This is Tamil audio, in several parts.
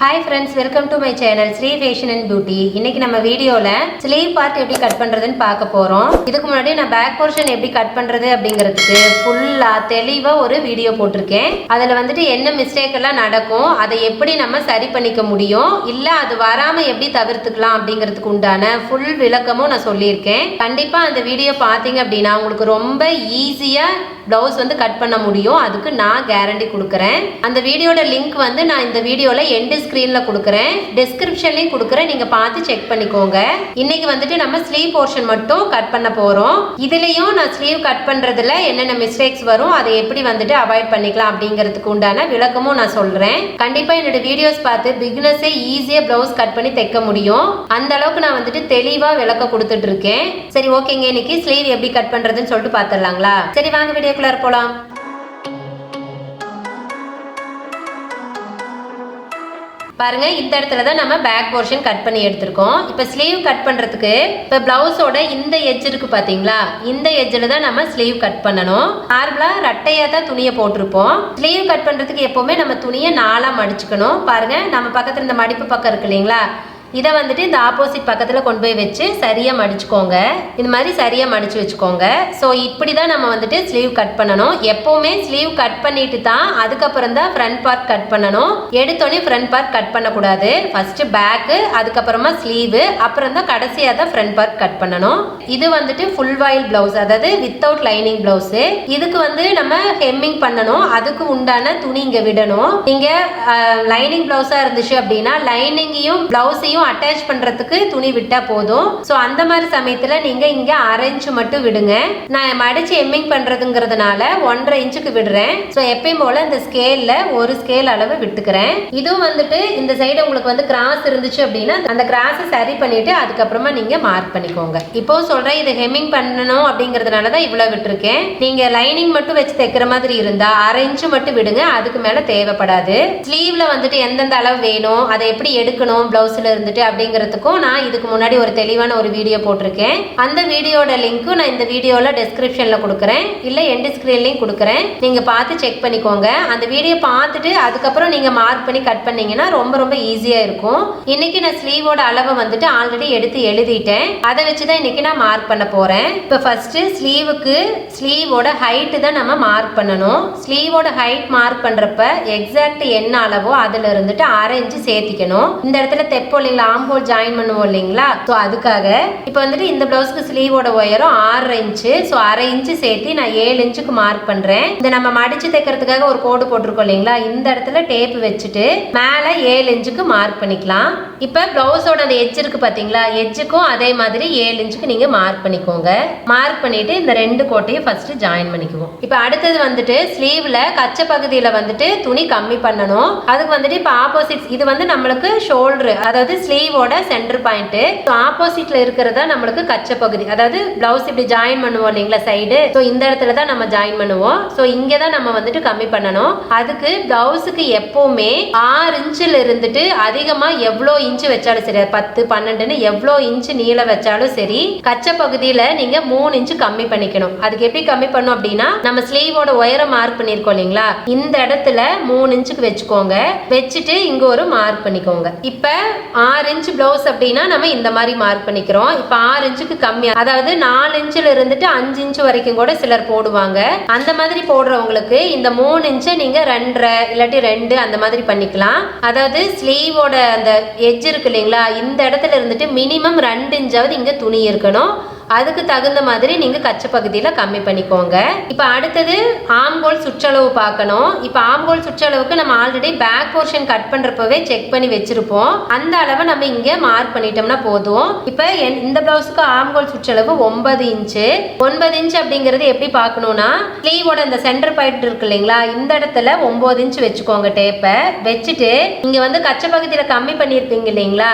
Hi friends, welcome to my channel Sri Fashion and Beauty. இன்னைக்கு நம்ம வீடியோல ஸ்லீவ் பார்ட் எப்படி கட் பண்றதுன்னு பார்க்க போறோம். இதுக்கு முன்னாடி நான் பேக் போர்ஷன் எப்படி கட் பண்றது அப்படிங்கிறதுக்கு ஃபுல்லா தெளிவா ஒரு வீடியோ போட்டிருக்கேன். அதுல வந்துட்டு என்ன மிஸ்டேக் எல்லாம் நடக்கும், அதை எப்படி நம்ம சரி பண்ணிக்க முடியும், இல்ல அது வராம எப்படி தவிர்த்துக்கலாம் அப்படிங்கிறதுக்கு உண்டான ஃபுல் விளக்கமும் நான் சொல்லியிருக்கேன். கண்டிப்பா அந்த வீடியோ பார்த்தீங்க அப்படின்னா உங்களுக்கு ரொம்ப ஈஸியா பிளவுஸ் வந்து கட் பண்ண முடியும். அதுக்கு நான் கேரண்டி கொடுக்குறேன். அந்த வீடியோட லிங்க் வந்து நான் இந்த வீடியோல எண்ட் ஸ்கிரீன்ல கொடுக்குறேன், டிஸ்கிரிப்ஷன்லயும் கொடுக்குறேன், நீங்க பார்த்து செக் பண்ணிக்கோங்க. இன்னைக்கு வந்துட்டு நம்ம ஸ்லீவ் போர்ஷன் மட்டும் கட் பண்ண போறோம். இதுலயும் நான் ஸ்லீவ் கட் பண்றதுல என்னென்ன மிஸ்டேக்ஸ் வரும், அதை எப்படி வந்துட்டு அவாய்ட் பண்ணிக்கலாம் அப்படிங்கிறதுக்கு உண்டான விளக்கமும் நான் சொல்றேன். கண்டிப்பா என்னோட வீடியோஸ் பார்த்து பிகினர்ஸே ஈஸியா பிளவுஸ் கட் பண்ணி தைக்க முடியும். அந்த அளவுக்கு நான் வந்துட்டு தெளிவா விளக்க கொடுத்துட்டு இருக்கேன். சரி ஓகேங்க, இன்னைக்கு ஸ்லீவ் எப்படி கட் பண்றதுன்னு சொல்லிட்டு பார்த்துடலாங்களா? சரி வாங்க வீடியோக்குள்ள போலாம். பாருங்க, இந்த இடத்துல தான் நம்ம பேக் போர்ஷன் கட் பண்ணி எடுத்திருக்கோம். இப்போ ஸ்லீவ் கட் பண்றதுக்கு இப்போ பிளவுஸோட இந்த எட்ஜ் இருக்கு பாத்தீங்களா, இந்த எட்ஜில் தான் நம்ம ஸ்லீவ் கட் பண்ணணும். நார்மலா ரட்டையா தான் துணியை போட்டிருப்போம். ஸ்லீவ் கட் பண்றதுக்கு எப்பவுமே நம்ம துணியை 4ஆ மடிச்சுக்கணும். பாருங்க, நம்ம பக்கத்துல இந்த மடிப்பு பக்கம் இருக்கு இல்லைங்களா, இதை வந்துட்டு இந்த ஆப்போசிட் பக்கத்தில் கொண்டு போய் வச்சு சரியாக மடிச்சுக்கோங்க. இந்த மாதிரி சரியாக மடிச்சு வச்சுக்கோங்க. ஸோ இப்படி தான் நம்ம வந்துட்டு ஸ்லீவ் கட் பண்ணணும். எப்போவுமே ஸ்லீவ் கட் பண்ணிட்டு தான் அதுக்கப்புறம் தான் ஃப்ரண்ட் பார்ட் கட் பண்ணணும். எடுத்தோடனே ஃப்ரண்ட் பார்ட் கட் பண்ணக்கூடாது. ஃபர்ஸ்ட் பேக்கு, அதுக்கப்புறமா ஸ்லீவு, அப்புறம் தான் கடைசியாக தான் ஃப்ரண்ட் பார்ட் கட் பண்ணணும். இது வந்துட்டு ஃபுல் வாயில் பிளவுஸ், அதாவது வித்தவுட் லைனிங் பிளவுஸ். இதுக்கு வந்து நம்ம ஹெம்மிங் பண்ணணும். அதுக்கு உண்டான துணி இங்கே விடணும். நீங்கள் லைனிங் பிளவுஸாக இருந்துச்சு அப்படின்னா லைனிங்கையும் பிளவுஸையும் அட்டாச் பண்றதுக்கு துணி விட்டா போதும். சோ அந்த மாதிரி சமயத்துல நீங்க இங்க 1/2 இன்ச் மட்டும் விடுங்க. நான் மடிச்சு எம்மிங் பண்றதுங்கிறதுனால 1.5 இன்ச்சுக்கு விடுறேன். சோ எப்பயும் போல இந்த ஸ்கேல்ல ஒரு ஸ்கேல் அளவு விட்டுக்கிறேன். இதுவும் வந்துட்டு இந்த சைடு உங்களுக்கு வந்து கிராஸ் இருந்துச்சு அப்படின்னா அந்த கிராஸை சரி பண்ணிட்டு அதுக்கப்புறமா நீங்க மார்க் பண்ணிக்கோங்க. இப்போ சொல்றேன், இது ஹெம்மிங் பண்ணணும் அப்படிங்கிறதுனால தான் இவ்வளவு விட்டுருக்கேன். நீங்க லைனிங் மட்டும் வச்சு தைக்கிற மாதிரி இருந்தா 1/2 இன்ச்சு மட்டும் விடுங்க, அதுக்கு மேல தேவைப்படாது. ஸ்லீவ்ல வந்துட்டு எந்தெந்த அளவு வேணும், அதை எப்படி எடுக்கணும் பிளவுஸ்ல இருந்து அப்படிங்கிறதுக்கும் நான் இதுக்கு முன்னாடி ஒரு தெளிவான ஒரு வீடியோ போட்டிருக்கேன். அந்த வீடியோட லிங்க்கும் நான் இந்த வீடியோல டிஸ்கிரிப்ஷன்ல கொடுக்குறேன், இல்ல எண்ட் ஸ்கிரீன்லயும் கொடுக்குறேன். நீங்க பார்த்து செக் பண்ணிக்கோங்க. அந்த வீடியோ பார்த்துட்டு அதுக்கப்புறம் நீங்க மார்க் பண்ணி கட் பண்ணீங்கன்னா ரொம்ப ரொம்ப ஈஸியா இருக்கும். இன்னைக்கு நான் ஸ்லீவோட அளவை வந்துட்டு ஆல்ரெடி எடுத்து எழுதிட்டேன். அதை வச்சுதான் இன்னைக்கு நான் மார்க் பண்ண போறேன். இப்போ ஃபர்ஸ்ட் ஸ்லீவுக்கு ஸ்லீவோட ஹைட் தான் நம்ம மார்க் பண்ணணும். ஸ்லீவோட ஹைட் மார்க் பண்றப்ப எக்ஸாக்ட் என்ன அளவோ அதுல இருந்துட்டு 1/2 இன்ச்சு சேர்த்திக்கணும். இந்த இடத்துல தெப்போலிங் ஆம்போல் ஜாயின் பண்ணுவோம் இல்லைங்களா, ஸோ அதுக்காக இப்போ வந்துட்டு இந்த பிளவுஸ்க்கு ஸ்லீவோட உயரம் 6.5 இன்ச்சு. ஸோ 1/2 இன்ச்சு சேர்த்து நான் 7 இன்ச்சுக்கு மார்க் பண்றேன். இந்த நம்ம மடிச்சு தைக்கிறதுக்காக ஒரு கோடு போட்டிருக்கோம் இல்லைங்களா, இந்த இடத்துல டேப் வச்சுட்டு மேல 7 இன்ச்சுக்கு மார்க் பண்ணிக்கலாம். இப்போ பிளவுஸோட அந்த எட்ஜ் இருக்கு பாத்தீங்களா, எட்ஜுக்கும் அதே மாதிரி 7 இன்ச்சுக்கு நீங்க மார்க் பண்ணிக்கோங்க. மார்க் பண்ணிட்டு இந்த 2 கோட்டையும் ஃபர்ஸ்ட் ஜாயின் பண்ணிக்குவோம். இப்போ அடுத்தது வந்துட்டு ஸ்லீவ்ல கச்சை பகுதியில வந்துட்டு துணி கம்மி பண்ணணும். அதுக்கு வந்துட்டு இப்போ ஆப்போசிட், இது வந்து நம்மளுக்கு ஷோல்டர், அதாவது ஸ்லீவோட சென்டர் பாயிண்ட். ஆப்போசிட்ல இருக்கிறதா நம்மளுக்கு கச்சை பகுதி, அதாவது பிளவுஸ் இப்படி ஜாயின் பண்ணுவோம் இல்லைங்களா சைடு, ஸோ இந்த இடத்துல தான் நம்ம ஜாயின் பண்ணுவோம். ஸோ இங்கே தான் நம்ம வந்துட்டு கம்மி பண்ணணும். அதுக்கு பிளவுஸுக்கு எப்பவுமே 6 இன்ச்சில் இருந்துட்டு அதிகமா எவ்வளோ இன்ச்சு வச்சாலும் சரி, 10 12ன்னு எவ்வளோ இன்ச்சு நீளம் வச்சாலும் சரி, கச்சை பகுதியில நீங்க 3 இன்ச்சு கம்மி பண்ணிக்கணும். அதுக்கு எப்படி கம்மி பண்ணும் அப்படின்னா, நம்ம ஸ்லீவோட உயரம் மார்க் பண்ணிருக்கோம் இல்லைங்களா, இந்த இடத்துல 3 இன்ச்சுக்கு வச்சுக்கோங்க. வச்சுட்டு இங்க ஒரு மார்க் பண்ணிக்கோங்க. இப்ப 6 இன்ச் பிளவுஸ் அப்படின்னா நம்ம இந்த மாதிரி மார்க் பண்ணிக்கிறோம். இப்ப 6 இன்ச்சுக்கு கம்மியா, அதாவது 4 இன்ச்சில் இருந்துட்டு 5 இன்ச்சு வரைக்கும் கூட சிலர் போடுவாங்க. அந்த மாதிரி போடுறவங்களுக்கு இந்த 3 இன்ச்சை நீங்க 2.5 இல்லாட்டி 2 அந்த மாதிரி பண்ணிக்கலாம். அதாவது ஸ்லீவோட அந்த எட்ஜ் இருக்கு இல்லைங்களா, இந்த இடத்துல இருந்துட்டு மினிமம் 2 இன்ச்சாவது இங்க துணி இருக்கணும். அதுக்கு தகுந்த மாதிரி நீங்க கச்சை பகுதியில கம்மி பண்ணிக்கோங்க. இப்ப அடுத்தது ஆம்கோல் சுற்றளவு பார்க்கணும். இப்ப ஆம்கோல் சுற்றளவுக்கு நம்ம ஆல்ரெடி பேக் போர்ஷன் கட் பண்றப்பவே செக் பண்ணி வச்சிருப்போம். அந்த அளவை நம்ம இங்க மார்க் பண்ணிட்டோம்னா போதும். இப்ப இந்த பிளவுஸுக்கு ஆம்கோல் சுற்றளவு 9 இன்ச்சு. 9 இன்ச் அப்படிங்கிறது எப்படி பார்க்கணும்னா, ஸ்லீவோட இந்த சென்டர் பாயிண்ட் இருக்கு இல்லைங்களா, இந்த இடத்துல 9 இன்ச் வச்சுக்கோங்க. டேப்பை வச்சுட்டு இங்க வந்து கச்சை பகுதியில கம்மி பண்ணிருப்பீங்க இல்லைங்களா,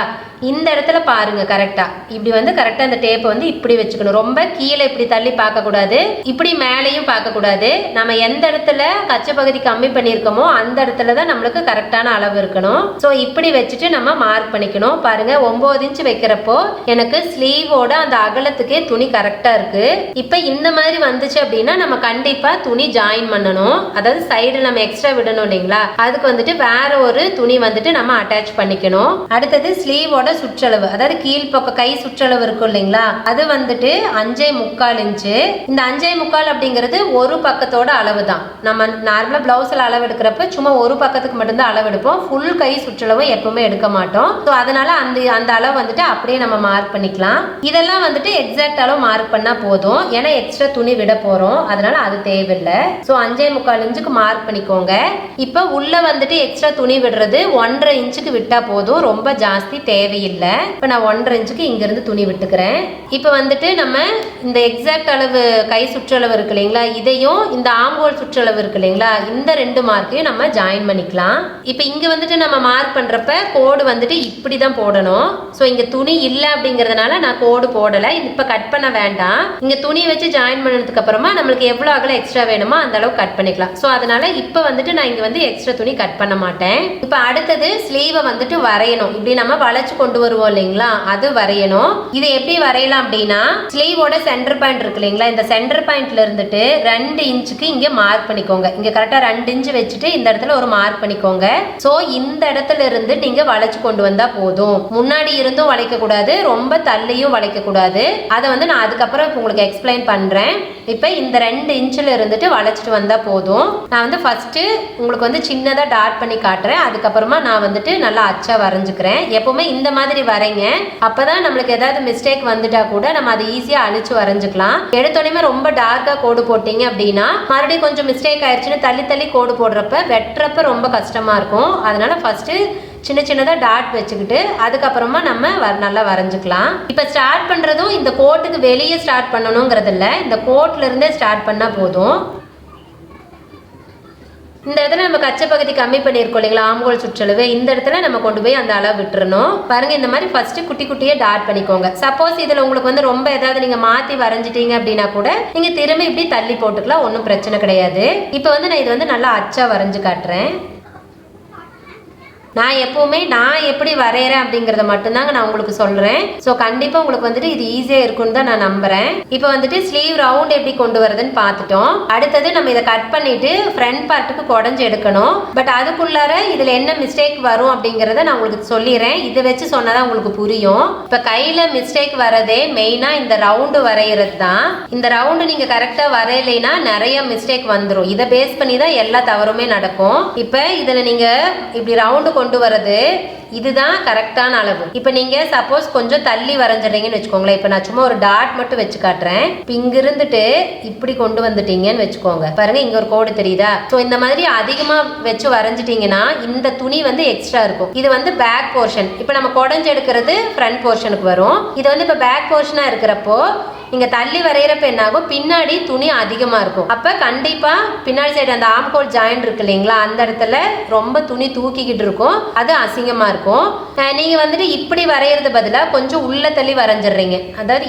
இந்த இடத்துல பாருங்க கரெக்டா இப்படி வந்து கரெக்டா இந்த டேப்பை வந்து இப்படி வச்சுக்கணும். ரொம்ப கீழே இப்படி தள்ளி பார்க்க கூடாது, இப்படி மேலேயும் பார்க்க கூடாது. நம்ம எந்த இடத்துல கச்சை பகுதி கம்மி பண்ணியிருக்கோமோ அந்த இடத்துல தான் நம்மளுக்கு கரெக்டான அளவு இருக்கணும். ஸோ இப்படி வச்சுட்டு நம்ம மார்க் பண்ணிக்கணும். பாருங்க 9 இன்ச் வைக்கிறப்போ எனக்கு ஸ்லீவோட அந்த அகலத்துக்கே துணி கரெக்டா இருக்கு. இப்போ இந்த மாதிரி வந்துச்சு அப்படின்னா நம்ம கண்டிப்பா துணி ஜாயின் பண்ணணும். அதாவது சைடு நம்ம எக்ஸ்ட்ரா விடணும் இல்லைங்களா, அதுக்கு வந்துட்டு வேற ஒரு துணி வந்துட்டு நம்ம அட்டாச் பண்ணிக்கணும். அடுத்தது ஸ்லீவோட சுற்றளவு, அதாவது கீழ்பக்கம் கை சுற்றளவு இருக்கும் இல்லைங்களா, அது வந்துட்டு 5.25 இன்ச்சு. இந்த 5.25 அப்படிங்கிறது ஒரு பக்கத்தோட அளவு தான். நம்ம நார்மலா பிளவுஸ்ல அளவு எடுக்கிறப்ப சும்மா ஒரு பக்கத்துக்கு மட்டும்தான் அளவு எடுப்போம், ஃபுல் கை சுற்றளவு எப்பவுமே எடுக்க மாட்டோம். ஸோ அதனால அந்த அளவு வந்துட்டு அப்படியே நம்ம மார்க் பண்ணிக்கலாம். இதெல்லாம் வந்துட்டு எக்ஸாக்ட் அளவு மார்க் பண்ணா போதும், ஏன்னா எக்ஸ்ட்ரா துணி விட போறோம், அதனால அது தேவையில்லை. ஸோ 5.25 இன்ச்சுக்கு மார்க் பண்ணிக்கோங்க. இப்போ உள்ள வந்துட்டு எக்ஸ்ட்ரா துணி விடுறது 1.5 இன்ச்சுக்கு விட்டா போதும், ரொம்ப ஜாஸ்தி தேவையில்லை. இப்போ நான் 1.5 இன்ச்சுக்கு இங்கிருந்து துணி விட்டுக்கிறேன். இப்போ வந்துட்டு நம்ம இந்த எக்ஸாக்ட் அளவு கை சுற்றளவு இருக்கு இல்லைங்களா, இதையும் இந்த ஆம்போல் சுற்றளவு இருக்கு இல்லைங்களா, இந்த 2 மார்க்கையும் நம்ம ஜாயின் பண்ணிக்கலாம். இப்போ இங்க வந்துட்டு நம்ம மார்க் பண்றப்ப கோடு வந்துட்டு இப்படி தான் போடணும். ஸோ இங்க துணி இல்லை அப்படிங்கிறதுனால நான் கோடு போடலை. இப்போ கட் பண்ண வேண்டாம், இங்க துணி வச்சு ஜாயின் பண்ணதுக்கு அப்புறமா நம்மளுக்கு எவ்வளோ அகலம் எக்ஸ்ட்ரா வேணுமோ அந்த அளவு கட் பண்ணிக்கலாம். ஸோ அதனால இப்போ வந்துட்டு நான் இங்க வந்து எக்ஸ்ட்ரா துணி கட் பண்ண மாட்டேன். இப்போ அடுத்தது ஸ்லீவை வந்துட்டு வரையணும். இப்படி நம்ம வளைச்சு கொண்டு வருவோம் இல்லைங்களா, அது வரையணும். இது எப்படி வரையலாம் அப்படின்னா, ஸ்லீவோட சென்டர் பாயிண்ட் இருக்கு இல்லைங்களா, இந்த சென்டர் பாயிண்ட்ல இருந்துட்டு 2 இன்ச்சுக்கு இங்க மார்க் பண்ணிக்கோங்க. இங்க கரெக்டா 2 இன்ச் வச்சுட்டு இந்த இடத்துல ஒரு மார்க் பண்ணிக்கோங்க. சோ இந்த இடத்துல இருந்து நீங்க வளைச்சு கொண்டு வந்தா போதும். முன்னாடி இருந்தும் வளைக்க கூடாது, ரொம்ப தள்ளியும் வளைக்க கூடாது. அதை வந்து நான் அதுக்கப்புறம் உங்களுக்கு எக்ஸ்பிளைன் பண்றேன். இப்போ இந்த 2 இன்ச்ல இருந்துட்டு வளைச்சிட்டு வந்தா போதும். நான் வந்து ஃபர்ஸ்ட் உங்களுக்கு வந்து சின்னதா டாட் பண்ணி காட்டுறேன், அதுக்கப்புறமா நான் வந்துட்டு நல்லா அச்சா வரைஞ்சுக்கிறேன். எப்பவுமே இந்த மாதிரி வரைங்க, அப்பதான் நம்மளுக்கு ஏதாவது மிஸ்டேக் வந்துட்டா கூட நம்ம அதை ஈஸியா அழிச்சு வரைஞ்சுக்கலாம். எடுத்தோடனே ரொம்ப டார்க்கா கோடு போட்டீங்க அப்படின்னா மறுபடியும் கொஞ்சம் மிஸ்டேக் ஆயிடுச்சுன்னு தள்ளி தள்ளி கோடு போடுறப்ப வெட்டுறப்ப ரொம்ப கஷ்டமா இருக்கும். அதனால ஃபர்ஸ்ட் சின்ன சின்னதாக டாட் வச்சுக்கிட்டு அதுக்கப்புறமா நம்ம நல்லா வரைஞ்சிக்கலாம். இப்போ ஸ்டார்ட் பண்ணுறதும் இந்த கோட்டுக்கு வெளியே ஸ்டார்ட் பண்ணணுங்கிறது இல்லை, இந்த கோட்ல இருந்தே ஸ்டார்ட் பண்ணால் போதும். இந்த இடத்துல நம்ம கச்சை பகுதி கம்மி பண்ணியிருக்கோம் இல்லைங்களா, ஆம்கோல் சுற்றளவு, இந்த இடத்துல நம்ம கொண்டு போய் அந்த அளவு விட்டுறணும். பாருங்க இந்த மாதிரி ஃபர்ஸ்ட் குட்டி குட்டியே டாட் பண்ணிக்கோங்க. சப்போஸ் இதில் உங்களுக்கு வந்து ரொம்ப ஏதாவது நீங்கள் மாற்றி வரைஞ்சிட்டீங்க அப்படின்னா கூட நீங்கள் திரும்பி இப்படி தள்ளி போட்டுக்கலாம், ஒன்றும் பிரச்சனை கிடையாது. இப்போ வந்து நான் இது வந்து நல்லா அச்சா வரைஞ்சு காட்டுறேன். நான் எப்பவுமே நான் எப்படி வரைகிறேன் அப்படிங்கிறத மட்டும்தாங்க நான் உங்களுக்கு சொல்கிறேன். ஸோ கண்டிப்பாக உங்களுக்கு வந்துட்டு இது ஈஸியாக இருக்குன்னு தான் நான் நம்புகிறேன். இப்போ வந்துட்டு ஸ்லீவ் ரவுண்ட் எப்படி கொண்டு வரதுன்னு பார்த்துட்டோம். அடுத்தது நம்ம இதை கட் பண்ணிவிட்டு ஃப்ரண்ட் பார்ட்டுக்கு குடஞ்சி எடுக்கணும். பட் அதுக்குள்ளார இதில் என்ன மிஸ்டேக் வரும் அப்படிங்கிறத நான் உங்களுக்கு சொல்லிடுறேன். இதை வச்சு சொன்னால் தான் உங்களுக்கு புரியும். இப்போ கையில் மிஸ்டேக் வரதே மெயினாக இந்த ரவுண்டு வரைகிறது தான். இந்த ரவுண்டு நீங்கள் கரெக்டாக வரையலைன்னா நிறைய மிஸ்டேக் வந்துடும். இதை பேஸ் பண்ணி தான் எல்லா தவறுமே நடக்கும். இப்போ இதில் நீங்கள் இப்படி ரவுண்டு கொண்டு வரது இதுதான் கரெக்டான அளவு. இப்போ நீங்க சப்போஸ் கொஞ்சம் தள்ளி வரைஞ்சிடுறீங்கன்னு வச்சுக்கோங்களேன். இப்போ நான் சும்மா ஒரு டாட் மட்டும் வச்சு காட்டுறேன். இப்போ இங்க இருந்துட்டு இப்படி கொண்டு வந்துட்டீங்கன்னு வச்சுக்கோங்க, பாருங்க இங்க ஒரு கோடு தெரியுதா. ஸோ இந்த மாதிரி அதிகமா வச்சு வரைஞ்சிட்டீங்கன்னா இந்த துணி வந்து எக்ஸ்ட்ரா இருக்கும். இது வந்து பேக் போர்ஷன். இப்போ நம்ம குடஞ்சு எடுக்கிறது ஃப்ரண்ட் போர்ஷனுக்கு வரும். இது வந்து இப்போ பேக் போர்ஷனா இருக்கிறப்போ நீங்க தள்ளி வரைகிறப்ப என்ன ஆகும், பின்னாடி துணி அதிகமா இருக்கும். அப்ப கண்டிப்பா பின்னாடி சைடு அந்த ஆம்கோல் ஜாயிண்ட் இருக்கு இல்லைங்களா, அந்த இடத்துல ரொம்ப துணி தூக்கிக்கிட்டு இருக்கும், அது அசிங்கமா இருக்கும். நீங்க வந்துட்டு இப்படி வரைகிறது பதிலா கொஞ்சம் உள்ள தள்ளி வரைஞ்சிடுறீங்க. அதாவது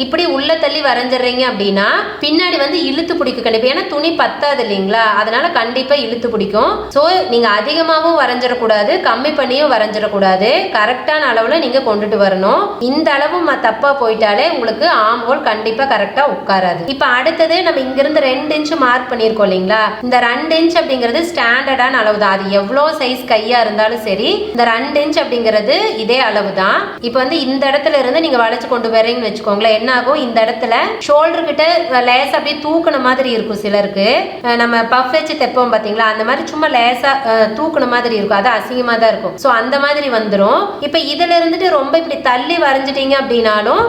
இப்படி உள்ள தள்ளி வரைஞ்சிடுறீங்க அப்படின்னா பின்னாடி வந்து இழுத்து பிடிக்கும் கண்டிப்பா. ஏன்னா துணி பத்தாது இல்லைங்களா, அதனால கண்டிப்பா இழுத்து பிடிக்கும். ஸோ நீங்க அதிகமாகவும் வரைஞ்சிடக்கூடாது, கம்மி பண்ணியும் வரைஞ்சிடக்கூடாது. கரெக்டான அளவுல நீங்க கொண்டுட்டு வரணும். இந்த அளவு தப்பா போயிட்டாலே உங்களுக்கு ஆம்கோல் கண்டிப்பா கரெக்டா உட்காராது. இப்ப அடுத்தது நம்ம இங்க இருந்து 2 இன்ச் மார்க் பண்ணிருக்கோம் இல்லைங்களா, இந்த 2 இன்ச் அப்படிங்கிறது ஸ்டாண்டர்டான அளவு தான். அது எவ்வளவு சைஸ் கையா இருந்தாலும் சரி, இந்த 2 இன்ச் அப்படிங்கிறது இதே அளவு தான். இப்ப வந்து இந்த இடத்துல இருந்து நீங்க வளைச்சு கொண்டு வரீங்கன்னு வச்சுக்கோங்களேன், என்ன ஆகும், இந்த இடத்துல ஷோல்டர் கிட்ட லேசா அப்படியே தூக்குன மாதிரி இருக்கும். சிலருக்கு நம்ம பஃப் வச்சு தைப்போம் பாத்தீங்களா, அந்த மாதிரி சும்மா லேசா தூக்குன மாதிரி இருக்கும், அது அசிங்கமா தான் இருக்கும். ஸோ அந்த மாதிரி வந்துடும். இப்ப இதுல இருந்துட்டு ரொம்ப இப்படி தள்ளி வரைஞ்சிட்டீங்க அப்படின்னாலும்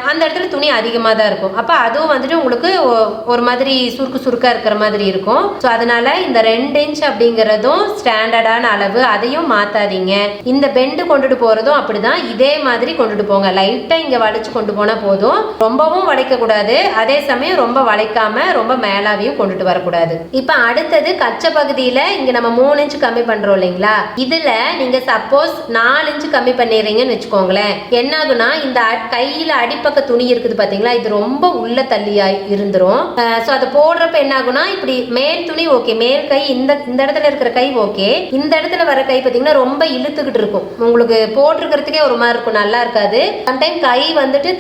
அந்த இடத்துல துணி அதிகமாக தான் இருக்கும். அப்போ அதுவும் வந்துட்டு உங்களுக்கு ஒரு மாதிரி சுருக்கா இருக்கிற மாதிரி இருக்கும். ஸோ அதனால இந்த 2 இன்ச் அப்படிங்கிறதும் ஸ்டாண்டர்டான அளவு, அதையும் மாத்தாதீங்க. இந்த பெண்டு கொண்டுட்டு போறதும் அப்படிதான், இதே மாதிரி கொண்டுட்டு போங்க. லைட்டா இங்க வளைச்சு கொண்டு போனா போதும், ரொம்பவும் வளைக்க கூடாது, அதே சமயம் ரொம்ப வளைக்காம ரொம்ப மேலாவையும் கொண்டுட்டு வரக்கூடாது. இப்ப அடுத்தது கச்ச பகுதியில இங்க நம்ம 3 இன்ச் கம்மி பண்றோம் இல்லைங்களா, இதுல நீங்க சப்போஸ் 4 இன்ச் கம்மி பண்ணிடுறீங்கன்னு வச்சுக்கோங்களேன், என்ன ஆகுனா இந்த கையில அடிப்பக்க துணி இருக்குது பாத்தீங்களா, இது ரொம்ப உள்ள தள்ளியா இருந்துரும். சோ அது போடுறப்ப என்ன ஆகுனா இப்படி மேல் துணி ஓகே, மேல் கை இந்த இடத்துல இருக்கிற கை ஓகே, இந்த இடத்துல வர கை பாத்தீங்கன்னா ரொம்ப இழுத்துக்கிட்டு இருக்கும், உங்களுக்கு போட்டிருக்கிறதுக்கே ஒரு மாதிரி இருக்கும், நல்லா இருக்காது. சம்டைம் கை வந்துட்டு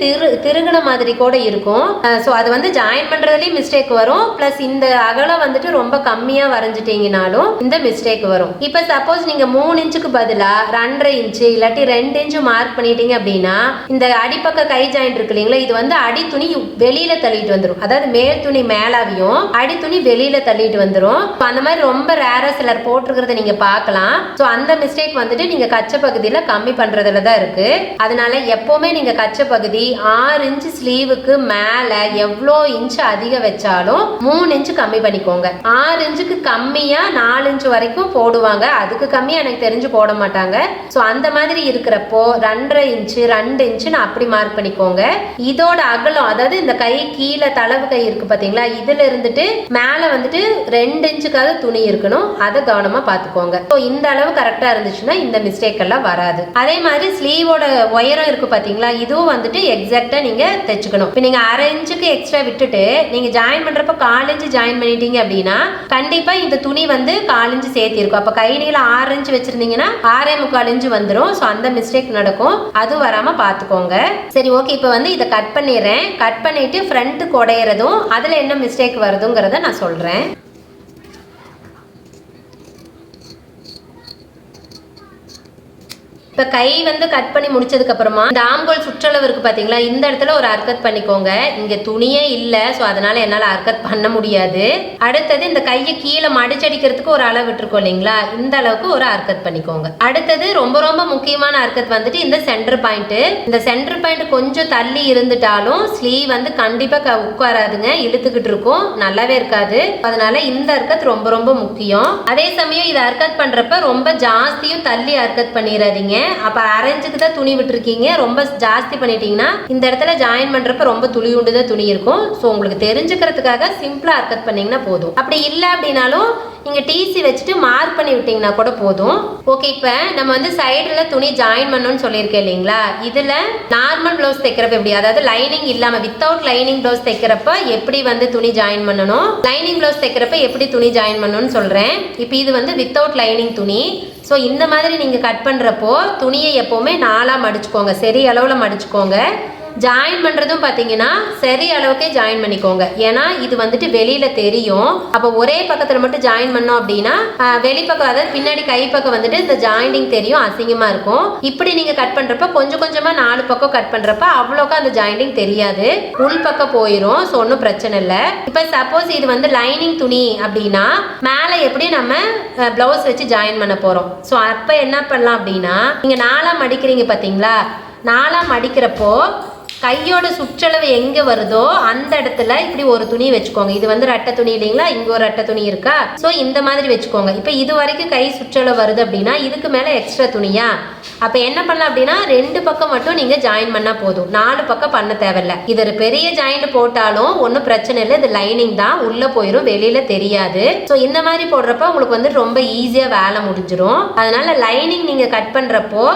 திருகுன மாதிரி கூட இருக்கும். சோ அது வந்து ஜாயின் பண்றதுலயும் மிஸ்டேக் வரும், பிளஸ் இந்த அகலம் வந்துட்டு ரொம்ப கம்மியா வரைஞ்சிட்டீங்கனாலும் இந்த மிஸ்டேக் வரும். இப்ப சப்போஸ் நீங்க 3 இன்ச்சுக்கு பதிலா 2.5 இன்ச்சு இல்லாட்டி 2 இன்ச்சு மார்க் பண்ணிட்டீங்க அப்படின்னா இந்த அடிப்பக்க கை ஜாயிண்ட் இருக்கு இல்லைங்களா, இது வந்து அடி துணி வெளியில தள்ளிட்டு வந்துடும், அதாவது மேல் துணி மேலாவையும் அடி துணி வெளியில தள்ளிட்டு வந்துடும். அந்த மாதிரி ரொம்ப ரேரா சிலர் போட்டிருக்கிறத நீங்க பார்க்கலாம். சோ அந்த மிஸ்டேக் வந்துட்டு நீங்க கச்ச பகுதியில கம்மி பண்றதுல தான் இருக்கு. அதனால எப்பவுமே நீங்க கச்ச பகுதி 6 இன்ச்சு ஸ்லீவுக்கு மேல எவ்வளோ இன்ச்சு அதிகம் வச்சாலும் 3 இன்ச்சு கம்மி பண்ணிக்கோங்க. 6 இன்ச்சுக்கு கம்மியா 4 இன்ச்சு வரைக்கும் போடுவாங்க, அதுக்கு கம்மியா எனக்கு தெரிஞ்சு போட மாட்டாங்க. சோ அந்த மாதிரி இருக்கிறப்போ 2.5 இன்ச்சு 2 இன்ச்சுன்னு அப்படி மார்க் பண்ணிக்கோங்க. இதோட அகலம், அதாவது இந்த கை கீழே தளவு கை இருக்கு பாத்தீங்களா, இதுல இருந்துட்டு மேல வந்துட்டு 2 இன்ச்சுக்காக துணி இருக்கணும், அதை கவனமா பாத்துக்கோங்க. ஸோ இந்த அளவு கரெக்டா இருந்துச்சுன்னா இந்த மிஸ்டேக் எல்லாம் வராது. அதே மாதிரி ஸ்லீவோட உயரம் இருக்கு பாத்தீங்களா, இதுவும் வந்துட்டு எக்ஸாக்டா நீங்க தைச்சுக்கணும். இப்போ நீங்க 1/2 இன்ச்சுக்கு எக்ஸ்ட்ரா விட்டுட்டு நீங்க ஜாயின் பண்றப்ப 1/4 இன்ச்சு ஜாயின் பண்ணிட்டீங்க அப்படின்னா கண்டிப்பா இந்த துணி வந்து 1/4 இன்ச்சு சேர்த்தி இருக்கும். அப்ப கை நீளம் 6 இன்ச்சு வச்சிருந்தீங்கன்னா 6.25 இன்ச்சு வந்துடும். ஸோ அந்த மிஸ்டேக் நடக்கும், அது வராம பாத்துக்கோங்க. சரி ஓகே, இப்போ வந்து இதை கட் பண்ணிடுறேன். கட் பண்ணிட்டு ஃப்ரண்ட்டுக்கு உடையறதும் அதுல என்ன மிஸ்டேக் வருதுங்கிறத நான் சொல்றேன். இப்போ கை வந்து கட் பண்ணி முடிச்சதுக்கு அப்புறமா இந்த ஆம்கோல் சுற்றளவு இருக்கு பாத்தீங்களா, இந்த இடத்துல ஒரு அர்க்கத் பண்ணிக்கோங்க. இங்க துணியே இல்லை, ஸோ அதனால என்னால் அர்க்கத் பண்ண முடியாது. அடுத்தது இந்த கையை கீழே மடிச்சடிக்கிறதுக்கு ஒரு அளவு விட்டுருக்கோம் இல்லைங்களா, இந்த அளவுக்கு ஒரு அர்க்கத் பண்ணிக்கோங்க. அடுத்தது ரொம்ப ரொம்ப முக்கியமான அர்க்கத் வந்துட்டு இந்த சென்டர் பாயிண்ட். இந்த சென்டர் பாயிண்ட் கொஞ்சம் தள்ளி இருந்துட்டாலும் ஸ்லீவ் வந்து கண்டிப்பா உட்காராதுங்க, இழுத்துக்கிட்டு இருக்கும், நல்லாவே இருக்காது. அதனால இந்த அர்க்கத் ரொம்ப ரொம்ப முக்கியம். அதே சமயம் இதை அர்க்கத் பண்றப்ப ரொம்ப ஜாஸ்தியும் தள்ளி அர்க்கத் பண்ணிடாதீங்க. அப்ப 1/2 இன்ச்சுக்கு தான் துணி விட்டுருக்கீங்க, ரொம்ப ஜாஸ்தி பண்ணிட்டீங்கன்னா இந்த இடத்துல ஜாயின் பண்றப்ப ரொம்ப துளியுண்டுதான் துணி இருக்கும். ஸோ உங்களுக்கு தெரிஞ்சுக்கிறதுக்காக சிம்பிளா அர்க்கத் பண்ணீங்கன்னா போதும். அப்படி இல்லை அப்படின்னாலும் நீங்க டிசி வச்சுட்டு மார்க் பண்ணி விட்டீங்கன்னா கூட போதும். ஓகே, இப்ப நம்ம வந்து சைடுல துணி ஜாயின் பண்ணணும்னு சொல்லியிருக்கேன் இல்லைங்களா, இதுல நார்மல் பிளவுஸ் தைக்கிறப்ப எப்படி, அதாவது லைனிங் இல்லாம வித்தவுட் லைனிங் பிளவுஸ் தைக்கிறப்ப எப்படி வந்து துணி ஜாயின் பண்ணணும், லைனிங் பிளவுஸ் தைக்கிறப்ப எப்படி துணி ஜாயின் பண்ணணும்னு சொல்றேன். இப்போ இது வந்து வித்தவுட் லைனிங் துணி. ஸோ இந்த மாதிரி நீங்கள் கட் பண்ணுறப்போ துணியை எப்போவுமே 4ஆக மடிச்சுக்கோங்க, சரி அளவில் மடிச்சுக்கோங்க. ஜாயின் பண்ணுறதும் பார்த்தீங்கன்னா சரி அளவுக்கே ஜாயின் பண்ணிக்கோங்க, ஏன்னா இது வந்துட்டு வெளியில் தெரியும். அப்போ ஒரே பக்கத்தில் மட்டும் ஜாயின் பண்ணோம் அப்படின்னா வெளிப்பக்கம், அதாவது பின்னாடி கை பக்கம் வந்துட்டு இந்த ஜாயிண்டிங் தெரியும், அசிங்கமாக இருக்கும். இப்படி நீங்கள் கட் பண்ணுறப்ப கொஞ்சம் கொஞ்சமாக 4 பக்கம் கட் பண்ணுறப்ப அவ்வளோக்கா அந்த ஜாயிண்டிங் தெரியாது, உள் பக்கம் போயிடும். ஸோ ஒன்றும் பிரச்சனை இல்லை. இப்போ சப்போஸ் இது வந்து லைனிங் துணி அப்படின்னா மேலே எப்படி நம்ம ப்ளவுஸ் வச்சு ஜாயின் பண்ண போகிறோம். ஸோ அப்போ என்ன பண்ணலாம் அப்படின்னா, நீங்கள் 4ஆக மடிக்கிறீங்க பார்த்தீங்களா, 4ஆக மடிக்கிறப்போ கையோட சுற்றளவு எங்க வருதோ அந்த இடத்துல இப்படி ஒரு துணி வச்சுக்கோங்க. இது வந்து ரெட்டை துணி இல்லைங்களா, இங்க ஒரு ரெட்டை துணி இருக்கா, சோ இந்த மாதிரி வச்சுக்கோங்க. இப்ப இது வரைக்கும் கை சுற்றளவு வருது அப்படின்னா இதுக்கு மேல எக்ஸ்ட்ரா துணியா, அப்ப என்ன பண்ணலாம் அப்படின்னா 2 பக்கம் மட்டும் நீங்க ஜாயின் பண்ணா போதும், 4 பக்கம் பண்ண தேவையில்ல. இது பெரிய ஜாயிண்ட் போட்டாலும் ஒன்றும் பிரச்சனை இல்லை, இது லைனிங் தான், உள்ள போயிடும், வெளியில தெரியாது. ஸோ இந்த மாதிரி போடுறப்ப உங்களுக்கு வந்து ரொம்ப ஈஸியா வேலை முடிஞ்சிடும். அதனால லைனிங் நீங்க கட் பண்றப்போ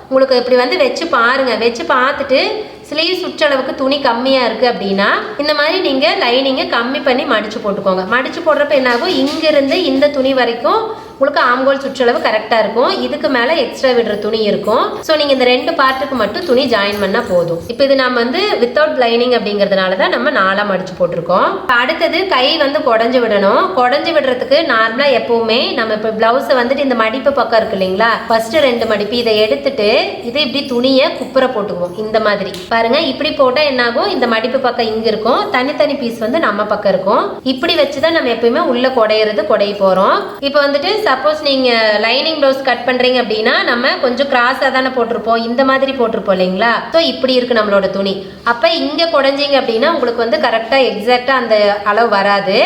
உங்களுக்கு இப்படி வந்து வச்சு பாருங்க, வச்சு பார்த்துட்டு ஸ்லீவ் சுற்றளவுக்கு துணி கம்மியாக இருக்குது அப்படின்னா இந்த மாதிரி நீங்கள் லைனிங்கை கம்மி பண்ணி மடித்து போட்டுக்கோங்க. மடித்து போடுறப்ப என்னாகும், இங்கேருந்து இந்த துணி வரைக்கும் உங்களுக்கு ஆம்கோல் சுற்றளவு கரெக்டாக இருக்கும், இதுக்கு மேலே எக்ஸ்ட்ரா விடுற துணி இருக்கும். ஸோ நீங்கள் இந்த 2 பார்ட்டுக்கு மட்டும் துணி ஜாயின் பண்ணால் போதும். இப்போ இது நம்ம வந்து வித்தவுட் லைனிங் அப்படிங்கிறதுனால தான் நம்ம 4ஆக மடித்து போட்டிருக்கோம். அடுத்தது கை வந்து குடஞ்சி விடணும். குடஞ்சி விடுறதுக்கு நார்மலாக எப்போவுமே நம்ம இப்போ ப்ளவுஸை வந்துட்டு இந்த மடிப்பு பக்கம் இருக்கு இல்லைங்களா, ஃபர்ஸ்ட் 2 மடிப்பு இதை எடுத்துட்டு இது இப்படி துணியை குப்புற போட்டுக்குவோம். இந்த மாதிரி பாருங்க, இப்படி போட்டால் என்னாகும், இந்த மடிப்பு பக்கம் இங்கே இருக்கும், தனித்தனி பீஸ் வந்து நம்ம பக்கம் இருக்கும். இப்படி வச்சு தான் நம்ம எப்பயுமே உள்ள குடைய போகிறோம். இப்போ வந்துட்டு சப்போஸ் நீங்க லைனிங் ப்ளவுஸ் கட் பண்றீங்க அப்படின்னா நம்ம கொஞ்சம் கிராஸா தானே போட்டிருப்போம், இந்த மாதிரி போட்டிருப்போம் இல்லைங்களா. ஸோ இப்படி இருக்கு நம்மளோட துணி. அப்ப இங்க குடஞ்சிங்க அப்படின்னா உங்களுக்கு வந்து கரெக்டா எக்ஸாக்டா அந்த அளவு வராது.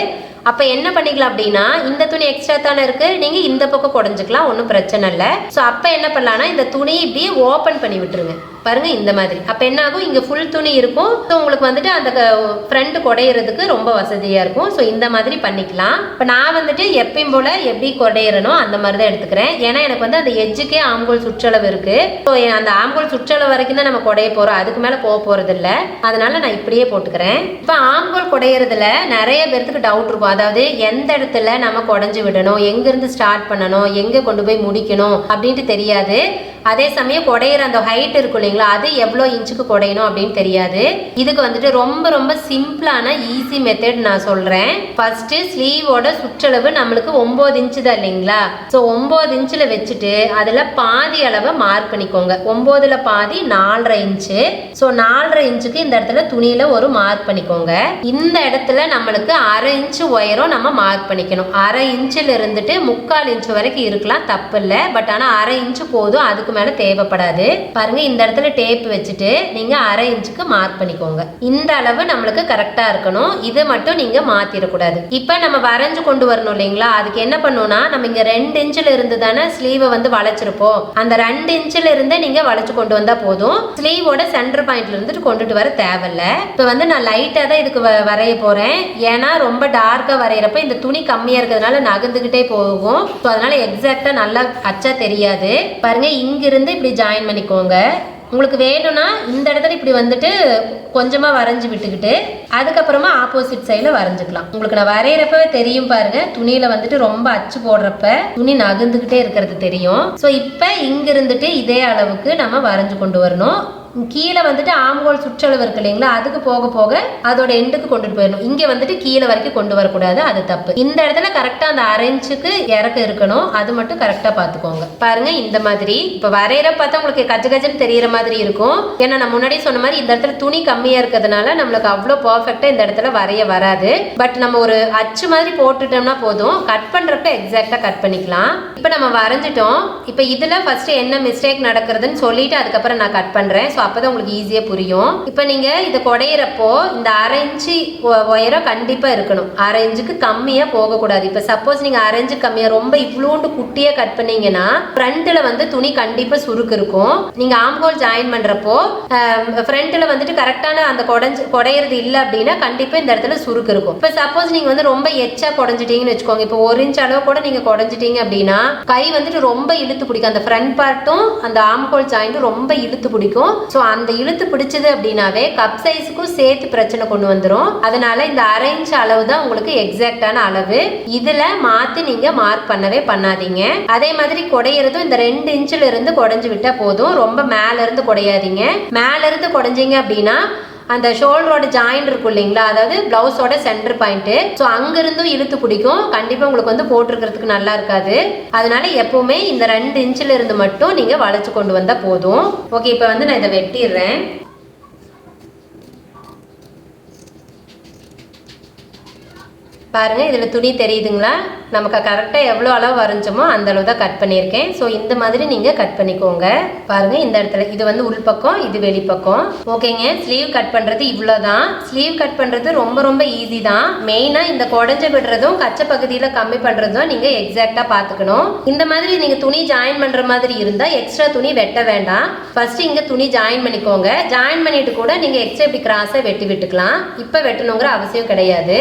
அப்போ என்ன பண்ணிக்கலாம் அப்படின்னா இந்த துணி எக்ஸ்ட்ரா தானே இருக்கு, நீங்க இந்த பக்கம் குடஞ்சிக்கலாம், ஒன்றும் பிரச்சனை இல்லை. ஸோ அப்போ என்ன பண்ணலாம்னா இந்த துணி இப்படி ஓப்பன் பண்ணி விட்டுருங்க. பாருங்க இந்த மாதிரி. அப்போ என்ன ஆகும், இங்கே ஃபுல் துணி இருக்கும். ஸோ உங்களுக்கு வந்துட்டு அந்த ஃப்ரண்ட் குடையிறதுக்கு ரொம்ப வசதியாக இருக்கும். ஸோ இந்த மாதிரி பண்ணிக்கலாம். இப்போ நான் வந்துட்டு எப்பயும் போல் எப்படி குடையிறனோ அந்த மாதிரி தான் எடுத்துக்கிறேன். ஏன்னா எனக்கு வந்து அந்த எஜ்ஜுக்கே ஆம்கோல் சுற்றளவு இருக்கு. ஸோ அந்த ஆம்கோல் சுற்றளவு வரைக்கும் தான் நம்ம குடைய போகிறோம், அதுக்கு மேலே போகிறது இல்லை. அதனால நான் இப்படியே போட்டுக்கிறேன். இப்போ ஆம்கோல் குடையிறதுல நிறைய பேர்த்துக்கு டவுட் இருக்கும். அதாவது எந்த இடத்துல நம்ம குடஞ்சி விடணும், எங்கேருந்து ஸ்டார்ட் பண்ணணும், எங்கே கொண்டு போய் முடிக்கணும் அப்படின்ட்டு தெரியாது. அதே சமயம் குடையிற அந்த ஹைட் இருக்கும் இல்லைங்களா, அது எவ்வளோ இன்ச்சுக்கு குடையணும் அப்படின்னு தெரியாது. இதுக்கு வந்துட்டு ரொம்ப ரொம்ப சிம்பிளான ஈஸி மெத்தட் நான் சொல்கிறேன். ஃபர்ஸ்ட் ஸ்லீவோட சுற்றளவு நம்மளுக்கு 9 இன்ச்சு தான் இல்லைங்களா. ஸோ 9 இன்ச்சில் வச்சுட்டு அதில் பாதி அளவை மார்க் பண்ணிக்கோங்க. 9ல் பாதி 4.5 இன்ச்சு. ஸோ 4.5 இன்ச்சுக்கு இந்த இடத்துல துணியில் ஒரு மார்க் பண்ணிக்கோங்க. இந்த இடத்துல நம்மளுக்கு 1/2 இன்ச்சு உயரம் நம்ம மார்க் பண்ணிக்கணும். 1/2 இன்ச்சில் இருந்துட்டு 3/4 இன்ச்சு வரைக்கும் இருக்கலாம், தப்பு இல்லை. பட் ஆனால் 1/2 இன்ச்சு போதும், அதுக்கு மேல தேவைப்படாது. பாருங்க இந்த இடத்துல டேப் வச்சுட்டு நீங்க 1/2 இன்ச்சுக்கு மார்க் பண்ணிக்கோங்க. இந்த அளவு நம்மளுக்கு கரெக்டா இருக்கணும். இது மட்டும் நீங்க மாத்திரக்கூடாது. இப்ப நம்ம வரைஞ்சு கொண்டு வரணும் இல்லைங்களா, அதுக்கு என்ன பண்ணணும்னா நம்ம இங்க 2 இன்ச்சில் இருந்து தானே ஸ்லீவை வந்து வளைச்சிருப்போம். அந்த 2 இன்ச்சில் இருந்தே நீங்க வளைச்சு கொண்டு வந்தா போதும். ஸ்லீவோட சென்டர் பாயிண்ட்ல இருந்துட்டு கொண்டுட்டு வர தேவையில்ல. இப்ப வந்து நான் லைட்டா தான் இதுக்கு வரைய போறேன். ஏன்னா ரொம்ப டார்க்கா வரைகிறப்ப இந்த துணி கம்மியா இருக்கிறதுனால நகர்ந்துகிட்டே போகும். அதனால எக்ஸாக்டா நல்லா அச்சா தெரியாது. பாருங்க இங்கிருந்து இப்படி ஜாயின் பண்ணிக்கோங்க. உங்களுக்கு வேணும்னா இந்த இடத்துல இப்படி வந்துட்டு கொஞ்சமாக வரைஞ்சி விட்டுக்கிட்டு அதுக்கப்புறமா ஆப்போசிட் சைடில் வரைஞ்சிக்கலாம். உங்களுக்கு நான் வரைகிறப்பவே தெரியும் பாருங்க, துணியில் வந்துட்டு ரொம்ப அச்சு போடுறப்ப துணி நகர்ந்துக்கிட்டே இருக்கிறது தெரியும். ஸோ இப்போ இங்கிருந்துட்டு இதே அளவுக்கு நம்ம வரைஞ்சி கொண்டு வரணும். கீழே வந்துட்டு ஆம்கோல் சுற்றளவு இருக்கு இல்லைங்களா, அதுக்கு போக போக அதோட எண்டுக்கு கொண்டுட்டு போயிடணும். இங்கே வந்துட்டு கீழே வரைக்கும் கொண்டு வரக்கூடாது, அது தப்பு. இந்த இடத்துல கரெக்டாக அந்த 1/2 இன்ச்சுக்கு இறக்க இருக்கணும், அது மட்டும் கரெக்டாக பார்த்துக்கோங்க. பாருங்க இந்த மாதிரி. இப்போ வரைகிற பார்த்தா உங்களுக்கு கஜன்னு தெரிகிற மாதிரி இருக்கும். ஏன்னா நான் முன்னாடி சொன்ன மாதிரி இந்த இடத்துல துணி கம்மியாக இருக்கிறதுனால நம்மளுக்கு அவ்வளோ பர்ஃபெக்டாக இந்த இடத்துல வரைய வராது. பட் நம்ம ஒரு அச்சு மாதிரி போட்டுட்டோம்னா போதும், கட் பண்ணுறப்ப எக்ஸாக்டாக கட் பண்ணிக்கலாம். இப்போ நம்ம வரைஞ்சிட்டோம். இப்போ இதில் ஃபர்ஸ்ட் என்ன மிஸ்டேக் நடக்கிறதுன்னு சொல்லிட்டு அதுக்கப்புறம் நான் கட் பண்ணுறேன். அப்பதான் உங்களுக்கு ஈஸியா புரியும். இப்ப நீங்க இத குடையிறப்போ இந்த 1/2 இன்ச்சு உயரம் கண்டிப்பா இருக்கணும். 1/2 இன்ச்சுக்கு கம்மியா போக கூடாது. இப்ப சப்போஸ் நீங்க 1/2 இன்ச்சு கம்மியா ரொம்ப இவ்வளோண்டு குட்டியா கட் பண்ணீங்கன்னா ஃப்ரண்ட்ல வந்து துணி கண்டிப்பா சுருக்கு இருக்கும். நீங்க ஆம்கோல் ஜாயின் பண்றப்போ ஃப்ரண்ட்ல வந்துட்டு கரெக்டான அந்த குடையிறது இல்லை அப்படின்னா கண்டிப்பா இந்த இடத்துல சுருக்கு இருக்கும். இப்ப சப்போஸ் நீங்க வந்து ரொம்ப எச்சா குடைஞ்சிட்டீங்கன்னு வச்சுக்கோங்க, இப்போ 1 இன்ச் அளவு கூட நீங்க குடைஞ்சிட்டீங்க அப்படின்னா கை வந்துட்டு ரொம்ப இழுத்து பிடிக்கும். அந்த ஃப்ரண்ட் பார்ட்டும் அந்த ஆம்கோல் ஜாயிண்ட்டும் ரொம்ப இழுத்து பிடிக்கும். ஸோ அந்த இழுத்து பிடிச்சது அப்படின்னாவே கப் சைஸுக்கும் சேர்த்து பிரச்சனை கொண்டு வந்துடும். அதனால இந்த 1/2 இன்ச் அளவு தான் உங்களுக்கு எக்ஸாக்டான அளவு. இதுல மாத்தி நீங்க மார்க் பண்ணவே பண்ணாதீங்க. அதே மாதிரி குடையிறதும் இந்த 2 இன்ச்சில் இருந்து குடைஞ்சு விட்டா போதும், ரொம்ப மேல இருந்து குடையாதீங்க. மேல இருந்து குடைஞ்சிங்க அப்படின்னா அந்த ஷோல்டரோட ஜாயிண்ட் இருக்கும் இல்லைங்களா, அதாவது பிளவுஸோட சென்டர் பாயிண்ட். ஸோ அங்கிருந்தும் இழுத்து பிடிக்கும், கண்டிப்பா உங்களுக்கு வந்து போட்டிருக்கிறதுக்கு நல்லா இருக்காது. அதனால எப்பவுமே இந்த 2 இன்ச்சில் இருந்து மட்டும் நீங்க வளைச்சு கொண்டு வந்தா போதும். ஓகே, இப்போ வந்து நான் இதை வெட்டிடுறேன். பாருங்க இதில் துணி தெரியுதுங்களா, நமக்கு கரெக்டாக எவ்வளோ அளவு வரைஞ்சோமோ அந்த அளவு தான் கட் பண்ணியிருக்கேன். ஸோ இந்த மாதிரி நீங்கள் கட் பண்ணிக்கோங்க. பாருங்க இந்த இடத்துல இது வந்து உள்பக்கம், இது வெளிப்பக்கம். ஓகேங்க, ஸ்லீவ் கட் பண்ணுறது இவ்வளோதான். ஸ்லீவ் கட் பண்ணுறது ரொம்ப ரொம்ப ஈஸி தான். மெயினாக இந்த குடஞ்ச விடுறதும் கச்சை பகுதியில் கம்மி பண்ணுறதும் நீங்கள் எக்ஸாக்டாக பார்த்துக்கணும். இந்த மாதிரி நீங்கள் துணி ஜாயின் பண்ணுற மாதிரி இருந்தால் எக்ஸ்ட்ரா துணி வெட்ட வேண்டாம். ஃபர்ஸ்ட் இங்கே துணி ஜாயின் பண்ணிக்கோங்க. ஜாயின் பண்ணிட்டு கூட நீங்கள் எக்ஸ்ட்ரா இப்படி கிராஸை வெட்டி விட்டுக்கலாம். இப்போ வெட்டணுங்கிற அவசியம் கிடையாது.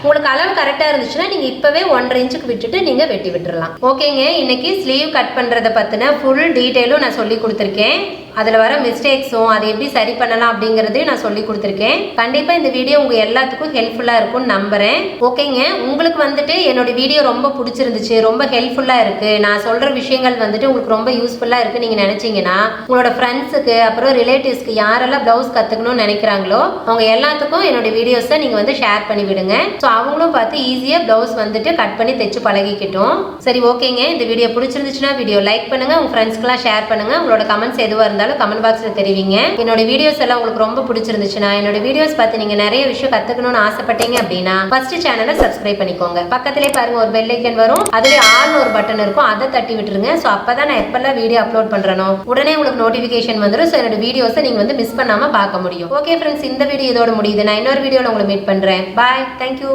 உங்களுக்கு அளவு கரெக்டாக இருந்துச்சுன்னா நீங்கள் இப்போவே 1/2 இன்ச்சுக்கு விட்டுட்டு நீங்கள் வெட்டி விட்டுறலாம். ஓகேங்க, இன்னைக்கு ஸ்லீவ் கட் பண்ணுறதை பற்றின ஃபுல் டீட்டெயிலும் நான் சொல்லி கொடுத்துருக்கேன். அதில் வர மிஸ்டேக்ஸும் அதை எப்படி சரி பண்ணலாம் அப்படிங்கிறதையும் நான் சொல்லி கொடுத்துருக்கேன். கண்டிப்பாக இந்த வீடியோ உங்கள் எல்லாத்துக்கும் ஹெல்ப்ஃபுல்லாக இருக்கும்னு நம்புகிறேன். ஓகேங்க, உங்களுக்கு வந்துட்டு என்னோட வீடியோ ரொம்ப பிடிச்சிருந்துச்சு, ரொம்ப ஹெல்ப்ஃபுல்லாக இருக்குது, நான் சொல்கிற விஷயங்கள் வந்துட்டு உங்களுக்கு ரொம்ப யூஸ்ஃபுல்லாக இருக்குன்னு நீங்கள் நினச்சிங்கன்னா உங்களோட ஃப்ரெண்ட்ஸுக்கு அப்புறம் ரிலேட்டிவ்ஸ்க்கு யாரெல்லாம் ப்ளவுஸ் கற்றுக்கணும்னு நினைக்கிறாங்களோ அவங்க எல்லாத்துக்கும் என்னோட வீடியோஸை நீங்கள் வந்து ஷேர் பண்ணி விடுங்க. ஸோ அவங்களும் பார்த்து ஈஸியாக ப்ளவுஸ் வந்துட்டு கட் பண்ணி தைச்சு பழகிக்கிட்டோம். சரி, ஓகேங்க, இந்த வீடியோ பிடிச்சிருந்துச்சுன்னா வீடியோ லைக் பண்ணுங்கள், உங்கள் ஃப்ரெண்ட்ஸ்க்கெல்லாம் ஷேர் பண்ணுங்கள். உங்களோட கமெண்ட்ஸ் எதுவாக இருந்தாலும் கமெண்ட் பாக்ஸ்ல தெரிவிங்க. என்னோட வீடியோஸ் எல்லாம் உங்களுக்கு ரொம்ப பிடிச்சிருந்துச்சுன்னா என்னோட வீடியோஸ் பார்த்து நீங்க நிறைய விஷயம் கத்துக்கணும்னு ஆசைப்பட்டீங்க அப்படின்னா ஃபர்ஸ்ட் சேனலை சப்ஸ்கிரைப் பண்ணிக்கோங்க. பக்கத்திலே பாருங்க ஒரு பெல் ஐக்கன் வரும், அதுல ஆல்னு ஒரு பட்டன் இருக்கும், அதை தட்டி விட்டுருங்க. ஸோ அப்பதான் நான் எப்பெல்லாம் வீடியோ அப்லோட் பண்றேனோ உடனே உங்களுக்கு நோட்டிபிகேஷன் வந்துடும். ஸோ என்னோட வீடியோஸை நீங்க வந்து மிஸ் பண்ணாம பார்க்க முடியும். ஓகே ஃப்ரெண்ட்ஸ், இந்த வீடியோ இதோட முடியுது. நான் இன்னொரு வீடியோல உங்களை மீட் பண்றேன். பாய், தேங்க்யூ.